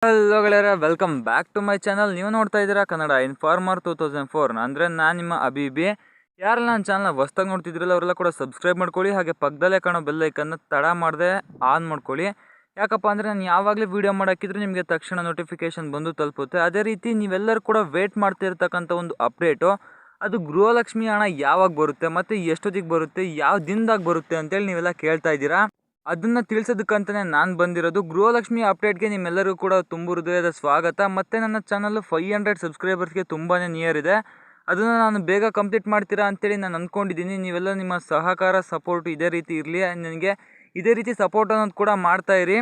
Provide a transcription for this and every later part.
Hello ಗೆಳೆಯರ, welcome back to my channel. ನೀವು ನೋಡ್ತಾ ಇದ್ದೀರಾ ಕನ್ನಡ ಇನ್ಫಾರ್ಮರ್ 2004. ಅಂದರೆ ನಾನು ನಿಮ್ಮ ಅಬಿಬಿ. ಯಾರೆಲ್ಲ ನನ್ನ ಚಾನಲ್ ಹೊಸ್ದಾಗಿ ನೋಡ್ತಿದ್ರಲ್ಲ ಅವರೆಲ್ಲ ಕೂಡ ಸಬ್ಸ್ಕ್ರೈಬ್ ಮಾಡ್ಕೊಳ್ಳಿ. ಹಾಗೆ ಪಕ್ಕದಲ್ಲೇ ಕಾಣೋ ಬೆಲ್ ಐಕನ್ನ ತಡ ಮಾಡದೆ ಆನ್ ಮಾಡ್ಕೊಳ್ಳಿ. ಯಾಕಪ್ಪ ಅಂದರೆ ನಾನು ಯಾವಾಗಲೇ ವೀಡಿಯೋ ಮಾಡೋಕ್ಕಿದ್ರೆ ನಿಮಗೆ ತಕ್ಷಣ ನೋಟಿಫಿಕೇಶನ್ ಬಂದು ತಲುಪುತ್ತೆ. ಅದೇ ರೀತಿ ನೀವೆಲ್ಲರೂ ಕೂಡ ವೇಟ್ ಮಾಡ್ತಿರ್ತಕ್ಕಂಥ ಒಂದು ಅಪ್ಡೇಟು, ಅದು ಗೃಹಲಕ್ಷ್ಮಿ ಹಣ ಯಾವಾಗ ಬರುತ್ತೆ ಮತ್ತು ಎಷ್ಟೊತ್ತಿಗೆ ಬರುತ್ತೆ, ಯಾವ ದಿನದಾಗ ಬರುತ್ತೆ ಅಂತೇಳಿ ನೀವೆಲ್ಲ ಕೇಳ್ತಾ ಇದ್ದೀರಾ. ಅದನ್ನು ತಿಳಿಸೋದಕ್ಕಂತಲೇ ನಾನು ಬಂದಿರೋದು. ಗೃಹಲಕ್ಷ್ಮಿ ಅಪ್ಡೇಟ್ಗೆ ನಿಮ್ಮೆಲ್ಲರಿಗೂ ಕೂಡ ತುಂಬ ಹೃದಯದ ಸ್ವಾಗತ. ಮತ್ತು ನನ್ನ ಚಾನಲ್ಲು 500 ಸಬ್ಸ್ಕ್ರೈಬರ್ಸ್ಗೆ ತುಂಬಾ ನಿಯರ್ ಇದೆ. ಅದನ್ನು ನಾನು ಬೇಗ ಕಂಪ್ಲೀಟ್ ಮಾಡ್ತೀರಾ ಅಂತೇಳಿ ನಾನು ಅಂದ್ಕೊಂಡಿದ್ದೀನಿ. ನೀವೆಲ್ಲ ನಿಮ್ಮ ಸಹಕಾರ, ಸಪೋರ್ಟ್ ಇದೇ ರೀತಿ ಇರಲಿ. ನನಗೆ ಇದೇ ರೀತಿ ಸಪೋರ್ಟ್ ಅನ್ನೋದು ಕೂಡ ಮಾಡ್ತಾಯಿರಿ.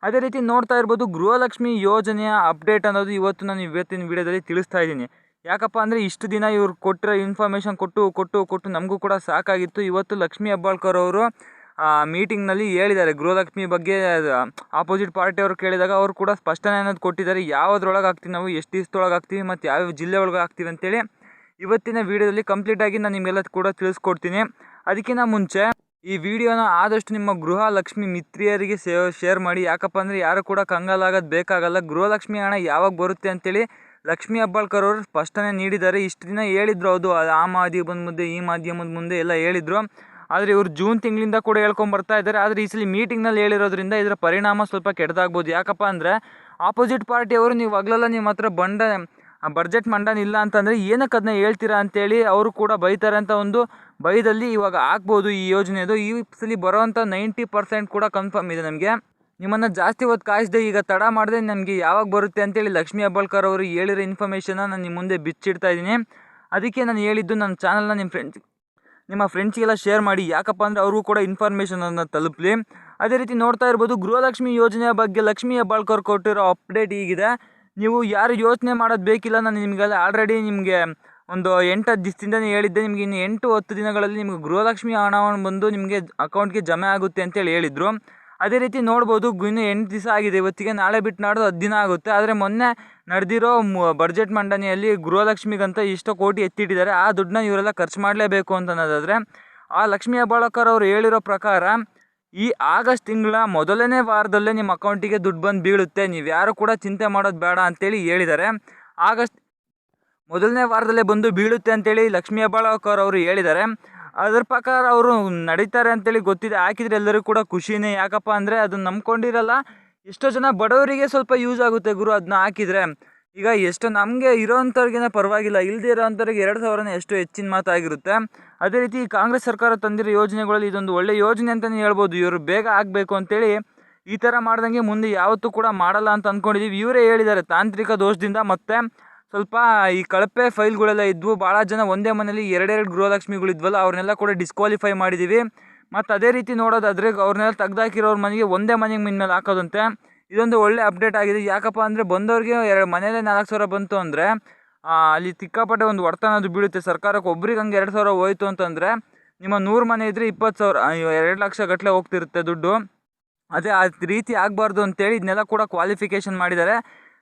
ಅದೇ ರೀತಿ ನೋಡ್ತಾ ಇರ್ಬೋದು, ಗೃಹಲಕ್ಷ್ಮಿ ಯೋಜನೆಯ ಅಪ್ಡೇಟ್ ಅನ್ನೋದು ಇವತ್ತು ನಾನು ಇವತ್ತಿನ ವಿಡಿಯೋದಲ್ಲಿ ತಿಳಿಸ್ತಾ ಇದ್ದೀನಿ. ಯಾಕಪ್ಪ ಅಂದರೆ ಇಷ್ಟು ದಿನ ಇವ್ರು ಕೊಟ್ಟಿರೋ ಇನ್ಫಾರ್ಮೇಷನ್ ಕೊಟ್ಟು ನಮಗೂ ಕೂಡ ಸಾಕಾಗಿತ್ತು. ಇವತ್ತು ಲಕ್ಷ್ಮೀ ಹೆಬ್ಬಾಳ್ಕರ್ ಅವರು ಮೀಟಿಂಗ್ನಲ್ಲಿ ಹೇಳಿದ್ದಾರೆ ಗೃಹಲಕ್ಷ್ಮಿ ಬಗ್ಗೆ. ಆಪೋಸಿಟ್ ಪಾರ್ಟಿಯವರು ಕೇಳಿದಾಗ ಅವರು ಕೂಡ ಸ್ಪಷ್ಟನೆ ಅನ್ನೋದು ಕೊಟ್ಟಿದ್ದಾರೆ. ಯಾವುದ್ರೊಳಗೆ ಹಾಕ್ತೀವಿ, ನಾವು ಎಷ್ಟು ದಿವಸದೊಳಗೆ ಹಾಕ್ತೀವಿ ಮತ್ತು ಯಾವ ಜಿಲ್ಲೆ ಒಳಗೆ ಹಾಕ್ತೀವಿ ಅಂತೇಳಿ ಇವತ್ತಿನ ವೀಡಿಯೋದಲ್ಲಿ ಕಂಪ್ಲೀಟಾಗಿ ನಾನು ನಿಮಗೆಲ್ಲ ಕೂಡ ತಿಳಿಸ್ಕೊಡ್ತೀನಿ. ಅದಕ್ಕಿಂತ ಮುಂಚೆ ಈ ವಿಡಿಯೋನ ಆದಷ್ಟು ನಿಮ್ಮ ಗೃಹಲಕ್ಷ್ಮಿ ಮಿತ್ರಿಯರಿಗೆ ಶೇರ್ ಮಾಡಿ. ಯಾಕಪ್ಪ ಅಂದರೆ ಯಾರು ಕೂಡ ಕಂಗಾಲಾಗೋದು ಬೇಕಾಗಲ್ಲ. ಗೃಹಲಕ್ಷ್ಮಿ ಹಣ ಯಾವಾಗ ಬರುತ್ತೆ ಅಂತೇಳಿ ಲಕ್ಷ್ಮೀ ಹೆಬ್ಬಾಳ್ಕರ್ ಅವರು ಸ್ಪಷ್ಟನೆ ನೀಡಿದ್ದಾರೆ. ಇಷ್ಟು ದಿನ ಹೇಳಿದ್ರು, ಅದು ಆ ಮಾಧ್ಯಮದ ಮುಂದೆ ಈ ಮಾಧ್ಯಮದ ಮುಂದೆ ಎಲ್ಲ ಹೇಳಿದರು. ಆದರೆ ಇವರು ಜೂನ್ ತಿಂಗಳಿಂದ ಕೂಡ ಹೇಳ್ಕೊಂಬರ್ತಾ ಇದ್ದಾರೆ. ಆದರೆ ಈ ಸಲ ಮೀಟಿಂಗ್ನಲ್ಲಿ ಹೇಳಿರೋದ್ರಿಂದ ಇದರ ಪರಿಣಾಮ ಸ್ವಲ್ಪ ಕೆಟ್ಟದಾಗ್ಬೋದು. ಯಾಕಪ್ಪ ಅಂದರೆ ಆಪೋಸಿಟ್ ಪಾರ್ಟಿಯವರು ನೀವು ಹಗಲೆಲ್ಲ ನಿಮ್ಮ ಹತ್ರ ಬಡ್ಜೆಟ್ ಮಂಡನೆ ಇಲ್ಲ ಅಂತಂದರೆ ಏನಕ್ಕೆ ಅದನ್ನ ಹೇಳ್ತೀರಾ ಅಂತೇಳಿ ಅವರು ಕೂಡ ಬೈತಾರೆ ಅಂತ ಒಂದು ಭಯದಲ್ಲಿ ಇವಾಗ ಆಗ್ಬೋದು ಈ ಯೋಜನೆದು. ಈ ಸಲ ಬರೋವಂಥ 90% ಕೂಡ ಕನ್ಫರ್ಮ್ ಇದೆ. ನಮಗೆ ನಿಮ್ಮನ್ನು ಜಾಸ್ತಿ ಹೊತ್ತು ಕಾಯಿಸಿದೆ, ಈಗ ತಡ ಮಾಡಿದೆ ನನಗೆ ಯಾವಾಗ ಬರುತ್ತೆ ಅಂತೇಳಿ ಲಕ್ಷ್ಮೀ ಹೆಬ್ಬಾಳ್ಕರ್ ಅವರು ಹೇಳಿರೋ ಇನ್ಫಾರ್ಮೇಷನ್ನ ನಾನು ನಿಮ್ಮ ಮುಂದೆ ಬಿಚ್ಚಿಡ್ತಾ ಇದ್ದೀನಿ. ಅದಕ್ಕೆ ನಾನು ಹೇಳಿದ್ದು, ನನ್ನ ಚಾನಲ್ನ ನಿಮ್ಮ ಫ್ರೆಂಡ್ಸಿಗೆಲ್ಲ ಶೇರ್ ಮಾಡಿ. ಯಾಕಪ್ಪ ಅಂದರೆ ಅವ್ರಿಗೂ ಕೂಡ ಇನ್ಫಾರ್ಮೇಷನನ್ನು ತಲುಪಲಿ. ಅದೇ ರೀತಿ ನೋಡ್ತಾ ಇರ್ಬೋದು, ಗೃಹಲಕ್ಷ್ಮಿ ಯೋಜನೆಯ ಬಗ್ಗೆ ಲಕ್ಷ್ಮೀ ಹೆಬ್ಬಾಳ್ಕರ್ ಕೊಟ್ಟಿರೋ ಅಪ್ಡೇಟ್ ಹೀಗಿದೆ. ನೀವು ಯಾರು ಯೋಚನೆ ಮಾಡೋದು ಬೇಕಿಲ್ಲ. ನಾನು ನಿಮಗೆಲ್ಲ ಆಲ್ರೆಡಿ ನಿಮಗೆ ಒಂದು 8-10 ದಿವಸದಿಂದನೇ ಹೇಳಿದ್ದೆ. ನಿಮಗೆ ಇನ್ನು 8-10 ದಿನಗಳಲ್ಲಿ ನಿಮಗೆ ಗೃಹಲಕ್ಷ್ಮಿ ಹಣವನ್ನು ಬಂದು ನಿಮಗೆ ಅಕೌಂಟ್ಗೆ ಜಮೆ ಆಗುತ್ತೆ ಅಂತೇಳಿ ಹೇಳಿದರು. ಅದೇ ರೀತಿ ನೋಡ್ಬೋದು, ಇನ್ನು 8 ದಿವಸ ಆಗಿದೆ. ಇವತ್ತಿಗೆ ನಾಳೆ ಬಿಟ್ಟು ನಾಡ್ದು 10 ದಿನ ಆಗುತ್ತೆ. ಆದರೆ ಮೊನ್ನೆ ನಡೆದಿರೋ ಬಡ್ಜೆಟ್ ಮಂಡನೆಯಲ್ಲಿ ಗೃಹಲಕ್ಷ್ಮಿಗಂತ ಇಷ್ಟೋ ಕೋಟಿ ಎತ್ತಿಟ್ಟಿದ್ದಾರೆ. ಆ ದುಡ್ಡನ್ನ ಇವರೆಲ್ಲ ಖರ್ಚು ಮಾಡಲೇಬೇಕು ಅಂತ ಅನ್ನೋದಾದರೆ, ಆ ಲಕ್ಷ್ಮೀ ಹೆಬ್ಬಾಳ್ಕರ್ ಅವರು ಹೇಳಿರೋ ಪ್ರಕಾರ ಈ ಆಗಸ್ಟ್ ತಿಂಗಳ ಮೊದಲನೇ ವಾರದಲ್ಲೇ ನಿಮ್ಮ ಅಕೌಂಟಿಗೆ ದುಡ್ಡು ಬಂದು ಬೀಳುತ್ತೆ, ನೀವು ಯಾರು ಕೂಡ ಚಿಂತೆ ಮಾಡೋದು ಬೇಡ ಅಂತೇಳಿ ಹೇಳಿದ್ದಾರೆ. ಆಗಸ್ಟ್ ಮೊದಲನೇ ವಾರದಲ್ಲೇ ಬಂದು ಬೀಳುತ್ತೆ ಅಂತೇಳಿ ಲಕ್ಷ್ಮೀ ಹೆಬ್ಬಾಳ್ಕರ್ ಅವರು ಹೇಳಿದ್ದಾರೆ. ಅದರ ಪ್ರಕಾರ ಅವರು ನಡೀತಾರೆ ಅಂತೇಳಿ ಗೊತ್ತಿದೆ. ಹಾಕಿದರೆ ಎಲ್ಲರಿಗೂ ಕೂಡ ಖುಷಿನೇ. ಯಾಕಪ್ಪ ಅಂದರೆ ಅದನ್ನು ನಂಬ್ಕೊಂಡಿರಲ್ಲ. ಎಷ್ಟೋ ಜನ ಬಡವರಿಗೆ ಸ್ವಲ್ಪ ಯೂಸ್ ಆಗುತ್ತೆ ಅದನ್ನ ಹಾಕಿದರೆ. ಈಗ ಎಷ್ಟೋ ನಮಗೆ ಇರೋವಂಥವ್ರಿಗೇನೋ ಪರವಾಗಿಲ್ಲ, ಇಲ್ಲದೇ ಇರೋವಂಥವ್ರಿಗೆ 2,000 ಎಷ್ಟು ಹೆಚ್ಚಿನ ಮಾತಾಗಿರುತ್ತೆ. ಅದೇ ರೀತಿ ಕಾಂಗ್ರೆಸ್ ಸರ್ಕಾರ ತಂದಿರೋ ಯೋಜನೆಗಳಲ್ಲಿ ಇದೊಂದು ಒಳ್ಳೆ ಯೋಜನೆ ಅಂತಲೇ ಹೇಳ್ಬೋದು. ಇವರು ಬೇಗ ಆಗಬೇಕು ಅಂತೇಳಿ ಈ ಥರ ಮಾಡ್ದಂಗೆ ಮುಂದೆ ಯಾವತ್ತೂ ಕೂಡ ಮಾಡಲ್ಲ ಅಂತ ಅಂದ್ಕೊಂಡಿದ್ದೀವಿ. ಇವರೇ ಹೇಳಿದ್ದಾರೆ, ತಾಂತ್ರಿಕ ದೋಷದಿಂದ ಮತ್ತು ಸ್ವಲ್ಪ ಈ ಕಳಪೆ ಫೈಲ್ಗಳೆಲ್ಲ ಇದ್ವು. ಭಾಳ ಜನ ಒಂದೇ ಮನೇಲಿ 2 ಗೃಹಲಕ್ಷ್ಮಿಗಳಿದ್ವಲ್ಲ, ಅವ್ರನ್ನೆಲ್ಲ ಕೂಡ ಡಿಸ್ಕ್ವಾಲಿಫೈ ಮಾಡಿದ್ದೀವಿ. ಮತ್ತು ಅದೇ ರೀತಿ ನೋಡೋದಾದರೆ ಅವ್ರನ್ನೆಲ್ಲ ತೆಗ್ದಾಕಿರೋರ ಮನೆಗೆ ಒಂದೇ ಮನೆಗೆ ಮೇಲೆ ಹಾಕೋದಂತೆ. ಇದೊಂದು ಒಳ್ಳೆ ಅಪ್ಡೇಟ್ ಆಗಿದೆ. ಯಾಕಪ್ಪ ಅಂದರೆ ಬಂದವ್ರಿಗೆ ಮನೇಲೆ 4,000 ಬಂತು ಅಂದರೆ ಅಲ್ಲಿ ತಿಕ್ಕಾಪಟ್ಟೆ ಒಂದು ಹೊಡೆತ ಅನ್ನೋದು ಬೀಳುತ್ತೆ ಸರ್ಕಾರಕ್ಕೆ. ಒಬ್ರಿಗೆ ಹಂಗೆ 2,000 ಹೋಯ್ತು ಅಂತಂದರೆ ನಿಮ್ಮ 100 ಮನೆ ಇದ್ದರೆ 20,000, 2 ಲಕ್ಷ ಗಟ್ಟಲೆ ಹೋಗ್ತಿರುತ್ತೆ ದುಡ್ಡು. ಅದೇ ಆ ರೀತಿ ಆಗಬಾರ್ದು ಅಂತೇಳಿ ಇದನ್ನೆಲ್ಲ ಕೂಡ ಕ್ವಾಲಿಫಿಕೇಷನ್ ಮಾಡಿದ್ದಾರೆ.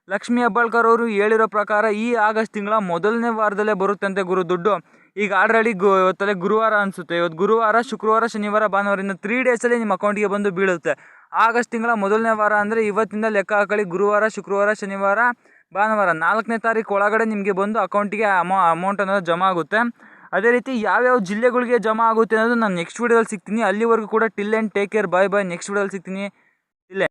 ಲಕ್ಷ್ಮೀ ಹೆಬ್ಬಾಳ್ಕರ್ ಅವರು ಹೇಳಿರೋ ಪ್ರಕಾರ ಈ ಆಗಸ್ಟ್ ತಿಂಗಳ ಮೊದಲನೇ ವಾರದಲ್ಲೇ ಬರುತ್ತಂತೆ ದುಡ್ಡು. ಈಗ ಆಲ್ರೆಡಿ ಇವತ್ತಲ್ಲೇ ಗುರುವಾರ ಅನಿಸುತ್ತೆ. ಇವತ್ತು ಗುರುವಾರ, ಶುಕ್ರವಾರ, ಶನಿವಾರ, ಭಾನುವಾರ, ಇನ್ನು 3 ಡೇಸಲ್ಲಿ ನಿಮ್ಮ ಅಕೌಂಟಿಗೆ ಬಂದು ಬೀಳುತ್ತೆ. ಆಗಸ್ಟ್ ತಿಂಗಳ ಮೊದಲನೇ ವಾರ ಅಂದರೆ ಇವತ್ತಿಂದ ಲೆಕ್ಕ ಹಾಕೊಳ್ಳಿ. ಗುರುವಾರ, ಶುಕ್ರವಾರ, ಶನಿವಾರ, ಭಾನುವಾರ 4ನೇ ತಾರೀಕು ಒಳಗಡೆ ನಿಮಗೆ ಬಂದು ಅಕೌಂಟಿಗೆ ಅಮೌಂಟ್ ಅನ್ನೋದು ಜಮಾ ಆಗುತ್ತೆ. ಅದೇ ರೀತಿ ಯಾವ್ಯಾವ ಜಿಲ್ಲೆಗಳಿಗೆ ಜಮಾ ಆಗುತ್ತೆ ಅನ್ನೋದು ನಾನು ನೆಕ್ಸ್ಟ್ ವೀಡಿಯೋದಲ್ಲಿ ಸಿಗ್ತೀನಿ. ಅಲ್ಲಿವರೆಗೂ ಕೂಡ till and take care, bye bye. Next ವೀಡಿಯೋದಲ್ಲಿ ಸಿಗ್ತೀನಿ. ಇಲ್ಲೇ